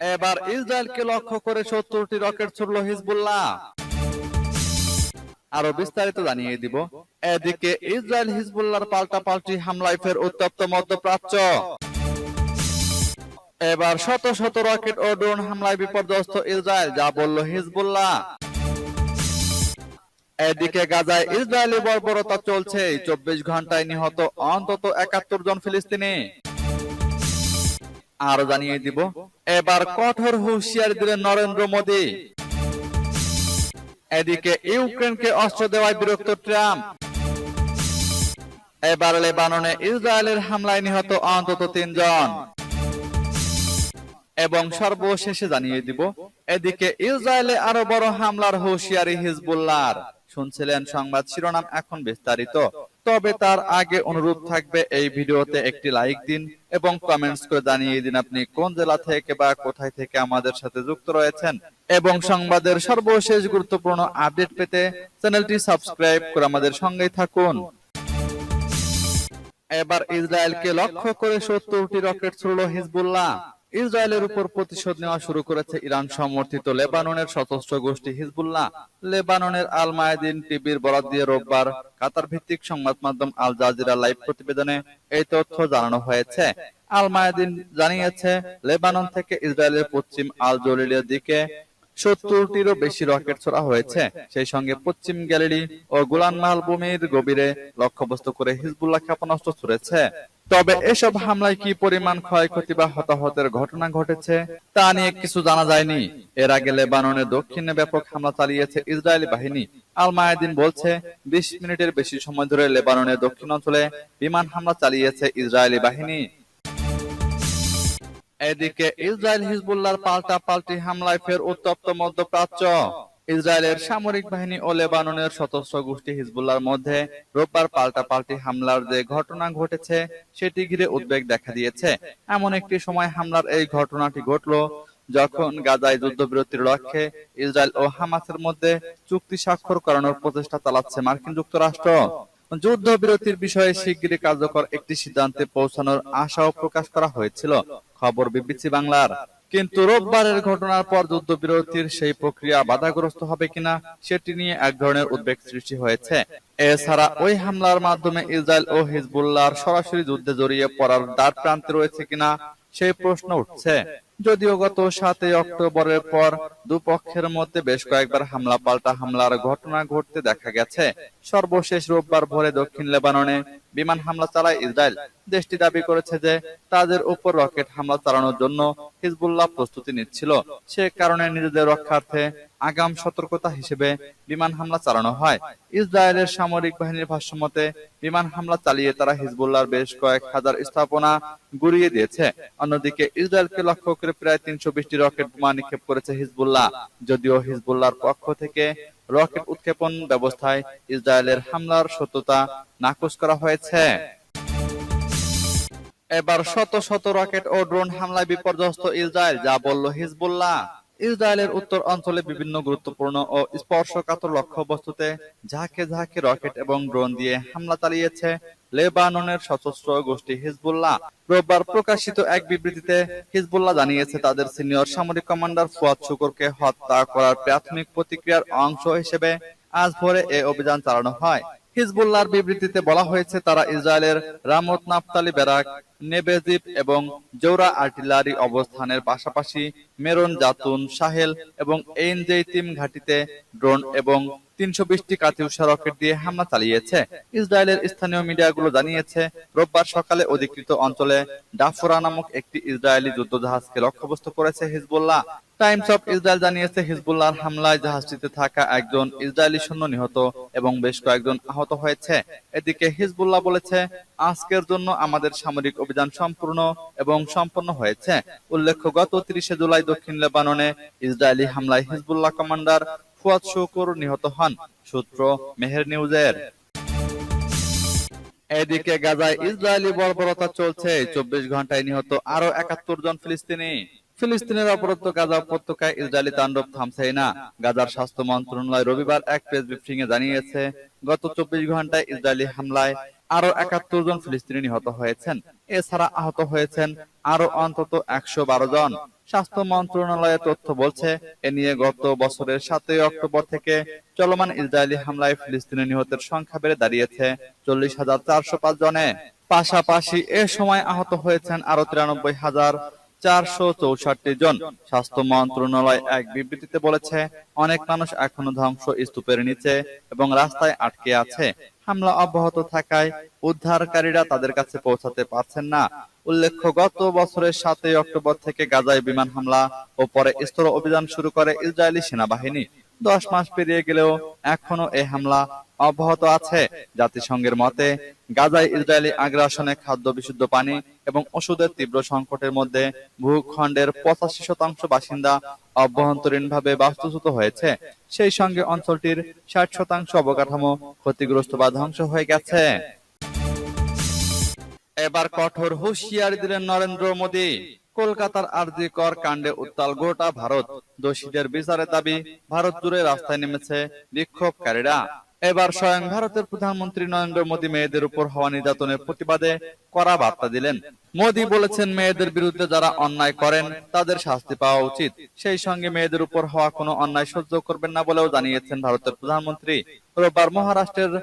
এবার ইসরায়েলকে লক্ষ্য করে 70টি রকেট ছুড়ল হিজবুল্লাহ। আরো বিস্তারিত জানিয়ে দিব। এদিকে ইসরায়েল হিজবুল্লাহর পাল্টাপাল্টি হামলায় ফের উত্তপ্ত মধ্যপ্রাচ্য। এবার শত শত রকেট ও ড্রোন হামলায় বিপর্যস্ত ইসরায়েল, যা বলল হিজবুল্লাহ। এদিকে গাজায় ইসরায়েলি বর্বরতা চলছে, 24 ঘন্টায় নিহত অন্তত 71 জন ফিলিস্তিনি। আরো জানিয়ে দিব, এবার কঠোর হুঁশিয়ারি দিলেন নরেন্দ্র মোদী। এদিকে ইউক্রেনকে অস্ত্র দেওয়ায় বিরক্ত ট্রাম্প। এবার লেবাননে ইসরায়েলের হামলায় নিহত অন্তত 3 জন। এবং সর্বশেষে জানিয়ে দিব, এদিকে ইসরায়েলে আরো বড় হামলার হুঁশিয়ারি হিজবুল্লাহর। শুনছিলেন সংবাদ শিরোনাম, এখন বিস্তারিত। তবে তার আগে অনুরোধ থাকবে, এই ভিডিওতে একটি লাইক দিন এবং কমেন্টস করে জানিয়ে দিন আপনি কোন জেলা থেকে বা কোথায় থেকে আমাদের সাথে যুক্ত রয়েছেন। এবং সংবাদের সর্বশেষ গুরুত্বপূর্ণ আপডেট পেতে চ্যানেলটি সাবস্ক্রাইব করে আমাদের সঙ্গেই থাকুন। এবার ইসরায়েলকে লক্ষ্য করে 70টি রকেট ছুড়ল হিজবুল্লাহ। ইসরায়েলের উপর প্রতিশোধ নেওয়া শুরু করেছে ইরান সমর্থিত লেবাননের সশস্ত্র গোষ্ঠী হিজবুল্লাহ। লেবাননের আল মায়াদিন টিভির বরাত দিয়ে রোববার কাতার ভিত্তিক সংবাদ মাধ্যম আল জাজিরা লাইভ প্রতিবেদনে এই তথ্য জানানো হয়েছে। আল মায়াদিন জানিয়েছে, লেবানন থেকে ইসরায়েলের পশ্চিম আল জলিলের দিকে 70টিরও বেশি রকেট ছোড়া হয়েছে। সেই সঙ্গে পশ্চিম গ্যালিলি ও গোলান মালভূমির গভীরে লক্ষ্যবস্তু করে হিজবুল্লাহ ক্ষেপণাস্ত্র ছুড়েছে। তবে এসব হামলায় কি পরিমাণ ক্ষয়ক্ষতি বা হতাহতের ঘটনা ঘটেছে তা নিয়ে কিছু জানা যায়নি। এর আগে লেবাননের দক্ষিণে ব্যাপক হামলা চালিয়েছে ইসরায়েলি বাহিনী। আল মায়াদিন বলছে, 20 মিনিটের বেশি সময় ধরে লেবাননের দক্ষিণ অঞ্চলে বিমান হামলা চালিয়েছে ইসরায়েলি বাহিনী। এদিকে ইসরায়েল হিজবুল্লাহর পাল্টাপাল্টি হামলায় ফের উত্তপ্ত মধ্যপ্রাচ্য। ইসরায়েলের সামরিক বাহিনী ও লেবাননের সশস্ত্র গোষ্ঠী হিজবুল্লাহর মধ্যে রোববার পাল্টাপাল্টি হামলার যে ঘটনা ঘটেছে সেটি ঘিরে উদ্বেগ দেখা দিয়েছে। এমন একটি সময় হামলার এই ঘটনাটি ঘটল যখন গাজায় যুদ্ধবিরতির লক্ষ্যে ইসরায়েল ও হামাসের মধ্যে চুক্তি স্বাক্ষর করানোর প্রচেষ্টা চালাচ্ছে মার্কিন যুক্তরাষ্ট্র। যুদ্ধবিরতির বিষয়ে শিগগিরই কার্যকর একটি সিদ্ধান্তে পৌঁছানোর আশাও প্রকাশ করা হয়েছিল, খবর বিবিসি বাংলার। কিন্তু রোববারের ঘটনার পর যুদ্ধবিরতির সেই প্রক্রিয়া বাধাগ্রস্ত হবে কিনা সেটি নিয়ে এক ধরনের উদ্বেগ সৃষ্টি হয়েছে। এছাড়া ওই হামলার মাধ্যমে ইসরায়েল ও হিজবুল্লাহর সরাসরি যুদ্ধে জড়িয়ে পড়ার দ্বার প্রান্তে রয়েছে কিনা সেই প্রশ্ন উঠছে। যদিও গত 7 অক্টোবরের পর দুপক্ষের মধ্যে বেশ কয়েকবার হামলা পাল্টা হামলার ঘটনা ঘটতে দেখা গেছে। সর্বশেষ রোববার ভোরে দক্ষিণ লেবাননে বিমান হামলা চালায় ইসরায়েল। দেশটি দাবি করেছে যে তাদের উপর রকেট হামলা চালানোর জন্য হিজবুল্লাহ প্রস্তুতি নিচ্ছিল। সে কারণে নিজেদের রক্ষার্থে আগাম সতর্কতা হিসেবে বিমান হামলা চালানো হয়। ইসরায়েলের সামরিক বাহিনীর ভাষ্যমতে, বিমান হামলা চালিয়ে তারা হিজবুল্লাহর বেশ কয়েক হাজার স্থাপনা গুঁড়িয়ে দিয়েছে। অন্যদিকে ইসরায়েলকে লক্ষ্য করে প্রায় 320টি রকেট বোমা নিক্ষেপ করেছে হিজবুল্লাহ। যদিও হিজবুল্লাহর পক্ষ থেকে রকেট উৎক্ষেপণ ব্যবস্থায় ইসরায়েলের হামলার সত্যতা নাকচ করা হয়েছে। এবার শত শত রকেট ও ড্রোন হামলায় বিপর্যস্ত ইসরায়েল, যা বলল হিজবুল্লাহ। ইসরায়েলের উত্তর অঞ্চলে বিভিন্ন গুরুত্বপূর্ণ ও স্পর্শকাতর লক্ষ্যবস্তুতে ঝাঁকে ঝাঁকে রকেট এবং ড্রোন দিয়ে হামলা চালিয়েছে লেবাননের সশস্ত্র গোষ্ঠী হিজবুল্লাহ। রোববার প্রকাশিত এক বিবৃতিতে হিজবুল্লাহ জানিয়েছে, তাদের সিনিয়র সামরিক কমান্ডার ফুয়াদ শুকুরকে হত্যা করার প্রাথমিক প্রতিক্রিয়ার অংশ হিসেবে আজ ভোরে এ অভিযান চালানো হয়। হিজবুল্লাহর বিবৃতিতে বলা হয়েছে, তারা ইসরায়েলের রামত নাফতালি ব্যারাক, নেবেজিব এবং জৌরা আর্টিলারি অবস্থানের পাশাপাশি মেরন জাতুন, সাহেল এবং এইন জেইতিম ঘাঁটিতে ড্রোন এবং 320টি কাতিউষা রকেট দিয়ে হামলা চালিয়েছে। ইসরায়েলের স্থানীয় মিডিয়াগুলো জানিয়েছে, রোববার সকালে অধিকৃত অঞ্চলে ডাফোরা নামক একটি ইসরায়েলি যুদ্ধজাহাজকে লক্ষ্যবস্তু করেছে হিজবুল্লাহ। টাইমস অফ ইসরায়েল জানিয়েছে, হিজবুল্লাহর হামলায় জাহাজটিতে থাকা একজন ইসরায়েলি সৈন্য নিহত এবং বেশ কয়েকজন আহত হয়েছে। এদিকে হিজবুল্লাহ বলেছে, আজকের জন্য আমাদের সামরিক অভিযান সম্পূর্ণ এবং সম্পন্ন হয়েছে। উল্লেখ্য, গত 30 জুলাই দক্ষিণ লেবাননে ইসরায়েলি হামলায় হিজবুল্লাহ কমান্ডার ফুয়াদ শুকুর নিহত হন। সূত্র মেহের নিউজের। এদিকে গাজায় ইসরায়েলি বর্বরতা চলছে, 24 ঘন্টায় নিহত আরো 71 জন ফিলিস্তিনি। ফিলিস্তিনের অবরুদ্ধ গাজা উপত্যকায় ইসরায়েলি তাণ্ডব থামছেই না। গাজার স্বাস্থ্য মন্ত্রণালয় রবিবার এক প্রেস ব্রিফিং এ জানিয়েছে, গত 24 ঘন্টায় ইসরায়েলি হামলায় আরো 71 জন ফিলিস্তিনি নিহত হয়েছেন। এছাড়া আহত হয়েছেন আরো অন্তত 112 জন। স্বাস্থ্য মন্ত্রণালয়ের তথ্য বলছে, এ নিয়ে গত বছরের 7 অক্টোবর থেকে চলমান ইসরায়েলি হামলায় ফিলিস্তিনি নিহতের সংখ্যা বেড়ে দাঁড়িয়েছে 40,405 জনে। পাশাপাশি এ সময় আহত হয়েছেন আরো 93,464 জন। স্বাস্থ্য মন্ত্রণালয় এক বিবৃতিতে বলেছে, অনেক মানুষ এখনো ধ্বংস স্তূপের নিচে এবং রাস্তায় আটকে আছে। হামলা অব্যাহত থাকায় উদ্ধারকারীরা তাদের কাছে পৌঁছাতে পারছেন না। উল্লেখ্য, গত বছরের 7 অক্টোবর থেকে গাজায় বিমান হামলা ও পরে স্থল অভিযান শুরু করে ইসরায়েলি সেনাবাহিনী। 10 মাস পেরিয়ে গেলেও এখনো এই হামলা অব্যাহত আছে। জাতিসংঘের মতে, গাজায় ইসরায়েলি আগ্রাসনে খাদ্য, বিশুদ্ধ পানি এবং ওষুধের তীব্র সংকটের মধ্যে ভূখণ্ডের 85% বাসিন্দা অভ্যন্তরীণভাবে বাস্তুচ্যুত হয়েছে। সেই সঙ্গে অঞ্চলটির 60% অবকাঠামো ক্ষতিগ্রস্ত বা ধ্বংস হয়ে গেছে। এবার কঠোর হুঁশিয়ারি দিলেন নরেন্দ্র মোদী। কলকাতার আরজি কর কাণ্ডে উত্তাল গোটা ভারত। দোষীদের বিচারের দাবি ভারত জুড়ে রাস্তায় নেমেছে বিক্ষোভকারীরা। এবার স্বয়ং ভারতের প্রধানমন্ত্রী নরেন্দ্র মোদী মেয়েদের উপর হওয়া নির্যাতনের প্রতিবাদে কড়া বার্তা দিলেন। মোদী বলেছেন, মেয়েদের বিরুদ্ধে যারা অন্যায় করেন তাদের শাস্তি পাওয়া উচিত। সেই সঙ্গে মেয়েদের উপর হওয়া কোনো অন্যায় সহ্য করবেন না বলেও জানিয়েছেন ভারতের প্রধানমন্ত্রী। রোববার মহারাষ্ট্রের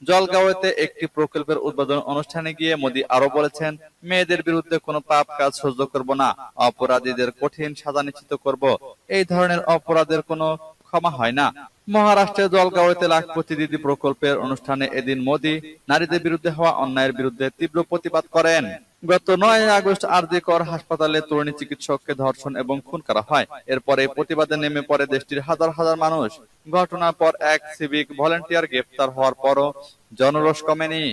জলগাঁওতে একটি প্রকল্পের উদ্বোধন অনুষ্ঠানে গিয়ে মোদী আরো বলেছেন, মেয়েদের বিরুদ্ধে কোনো পাপ কাজ সহ্য করব না, অপরাধীদের কঠিন সাজা নিশ্চিত করব। এই ধরনের অপরাধের কোনো ক্ষমা হয় না। মহারাষ্ট্রের জলগাঁওতে লাখপতি দিদি প্রকল্পের অনুষ্ঠানে এদিন মোদী নারীদের বিরুদ্ধে হওয়া অন্যায়ের বিরুদ্ধে তীব্র প্রতিবাদ করেন। গত 9 আগস্ট আরজি কর হাসপাতালে তরুণী চিকিৎসককে ধর্ষণ এবং খুন করা হয়। এরপরে প্রতিবাদে নেমে পড়ে দেশটির হাজার হাজার মানুষ। ঘটনার পর এক সিভিক ভলেন্টিয়ার গ্রেফতার হওয়ার পরও জনরোষ কমেনি।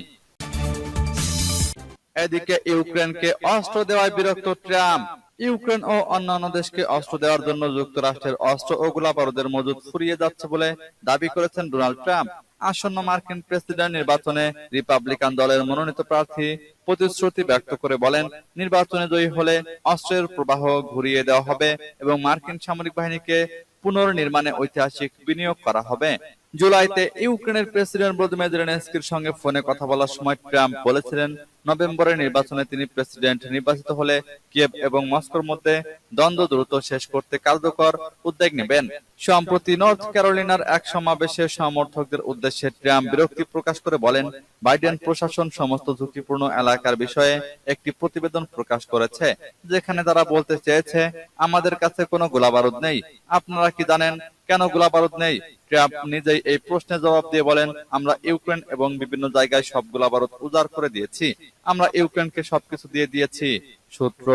এদিকে ইউক্রেনকে অস্ত্র দেওয়ায় বিরক্ত ট্রাম্প। ইউক্রেন ও অন্যান্য দেশকে অস্ত্র দেওয়ার জন্য যুক্তরাষ্ট্রের অস্ত্র ও গোলাবারুদের মজুদ ফুরিয়ে যাচ্ছে বলে দাবি করেছেন ডোনাল্ড ট্রাম্প। আসন্ন মার্কিন প্রেসিডেন্ট নির্বাচনে রিপাবলিকান দলের মনোনীত প্রার্থী প্রতিশ্রুতি ব্যক্ত করে বলেন, নির্বাচনে জয়ী হলে অস্ত্রের প্রবাহ ঘুরিয়ে দেওয়া হবে এবং মার্কিন সামরিক বাহিনীকে পুনর্নির্মাণে ঐতিহাসিক বিনিয়োগ করা হবে। জুলাইতে ইউক্রেনের প্রেসিডেন্ট ভলোদিমির জেলেনস্কির সঙ্গে ফোনে কথা বলার সময় ট্রাম্প বলেছিলেন, নভেম্বরের নির্বাচনে তিনি প্রেসিডেন্ট নির্বাচিত হলে কিয়েভ এবং মস্কোর মধ্যে দ্বন্দ্ব দ্রুত শেষ করতে কার্যকর উদ্যোগ নেবেন। সম্প্রতি নর্থ ক্যারোলিনার এক সমাবেশে সমর্থকদের উদ্দেশ্যে ট্রাম্প বিরক্তি প্রকাশ করে বলেন, বাইডেন প্রশাসন সমস্ত ঝুঁকিপূর্ণ এলাকার বিষয়ে একটি প্রতিবেদন প্রকাশ করেছে, যেখানে তারা বলতে চেয়েছে, আমাদের কাছে কোনো গোলাবারুদ নেই। আপনারা কি জানেন কেন গোলাবারুদ নেই? ট্রাম্প নিজেই এই প্রশ্নের জবাব দিয়ে বলেন, আমরা ইউক্রেন এবং বিভিন্ন জায়গায় সব গোলাবারুদ উজাড় করে দিয়েছি। আমরা ইউক্রেনকে সবকিছু দিয়ে দিয়েছি। সূত্র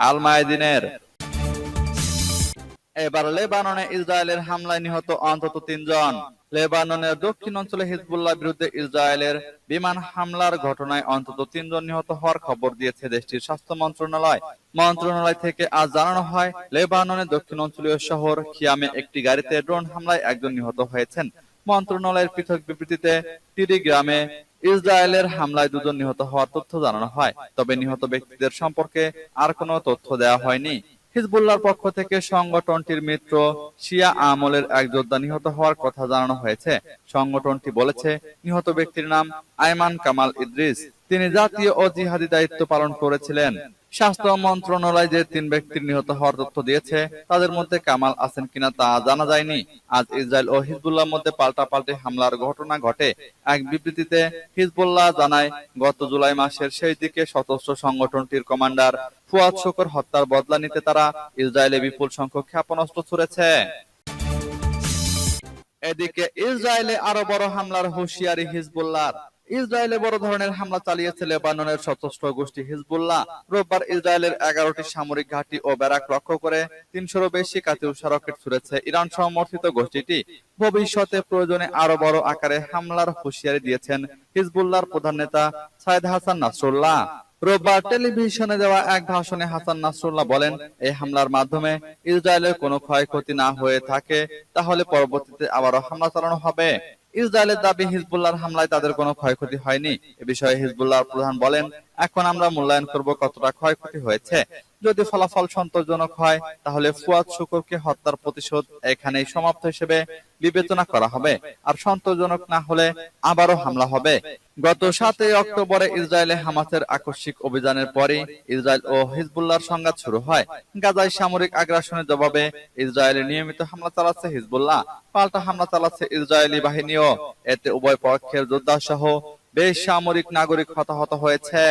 আল মায়াদিনের। এবার লেবাননে ইসরায়েলের হামলায় নিহত অন্তত 3 জন। লেবাননের দক্ষিণ অঞ্চলে হিজবুল্লাহর বিরুদ্ধে ইসরায়েলের বিমান হামলার ঘটনায় অন্তত 3 জন নিহত হওয়ার খবর দিয়েছে দেশটির স্বাস্থ্য মন্ত্রণালয়। মন্ত্রণালয় থেকে আজ জানানো হয়, লেবাননের দক্ষিণ অঞ্চলীয় শহর খিয়ামে একটি গাড়িতে ড্রোন হামলায় একজন নিহত হয়েছেন। মন্ত্রণালয়ের পৃথক বিবৃতিতে টিরি গ্রামে ইসরায়েলের হামলায় 2 জন নিহত হওয়ার তথ্য জানানো হয়, তবে নিহত ব্যক্তিদের সম্পর্কে আর কোনো তথ্য দেওয়া হয়নি। হিজবুল্লাহর পক্ষ থেকে সংগঠনটির মিত্র শিয়া আমলের এক যোদ্ধা নিহত হওয়ার কথা জানানো হয়েছে। সংগঠনটি বলেছে, নিহত ব্যক্তির নাম আয়মান কামাল ইদ্রিস। তিনি জাতীয় ও জিহাদি দায়িত্ব পালন করেছিলেন। স্বাস্থ্য মন্ত্রণালয় যে 3 ব্যক্তির নিহত হওয়ার তথ্য দিয়েছে, তাদের মধ্যে কামাল আছেন কিনা তা জানা যায়নি। আজ ইসরায়েল ও হিজবুল্লাহর মধ্যে পাল্টাপাল্টি হামলার ঘটনা ঘটে। এক বিবৃতিতে হিজবুল্লাহ জানায়, গত জুলাই মাসের শেষ দিকে সশস্ত্র সংগঠনটির কমান্ডার ফুয়াদ শুকর হত্যার বদলা নিতে তারা ইসরায়েলে বিপুল সংখ্যক ক্ষেপণাস্ত্র ছুড়েছে। এদিকে ইসরায়েলে আরো বড় হামলার হুঁশিয়ারি হিজবুল্লাহর। ইসরায়েলে বড় ধরনের হামলা চালিয়েছে লেবাননের সশস্ত্র গোষ্ঠী হিজবুল্লাহ। রোববার ইসরায়েলের 11টি সামরিক ঘাঁটি ও ব্যারাক লক্ষ্য করে 300-ও বেশি কাতিউশা রকেট ছুড়েছে ইরান সমর্থিত গোষ্ঠীটি। ভবিষ্যতে প্রয়োজনে আরো বড় আকারে হামলার হুঁশিয়ারি দিয়েছেন হিজবুল্লাহর প্রধান নেতা সাইদ হাসান নাসরুল্লাহ। রোববার টেলিভিশনে দেওয়া এক ভাষণে হাসান নাসরুল্লাহ বলেন, এই হামলার মাধ্যমে ইসরায়েলের কোনো ক্ষয়ক্ষতি না হয়ে থাকে তাহলে পরবর্তীতে আবারও হামলা চালানো হবে। ইসরায়েলের দাবি, হিজবুল্লাহর হামলায় তাদের কোনো ক্ষয়ক্ষতি হয়নি। এ বিষয়ে হিজবুল্লাহর প্রধান বলেন, এখন আমরা মূল্যায়ন করব কতটা ক্ষয়ক্ষতি হয়েছে। যদি ফলাফল সন্তোষজনক হয় তাহলে ফুয়াদ শুকুরকে হত্যার প্রতিশোধ এখানেই সমাপ্ত হিসেবে বিবেচনা করা হবে, আর সন্তোষজনক না হলে আবারও হামলা হবে। গত 7 অক্টোবরে ইসরায়েলে হামাসের আকস্মিক অভিযানের পরই ইসরায়েল ও হিজবুল্লাহর সংঘাত শুরু হয়। গাজায় সামরিক আগ্রাসনের জবাবে ইসরায়েলে নিয়মিত হামলা চালাচ্ছে হিজবুল্লাহ, পাল্টা হামলা চালাচ্ছে ইসরায়েলি বাহিনীও। এতে উভয় পক্ষের যোদ্ধা সহ বেশ সামরিক নাগরিক হতাহত হয়েছে।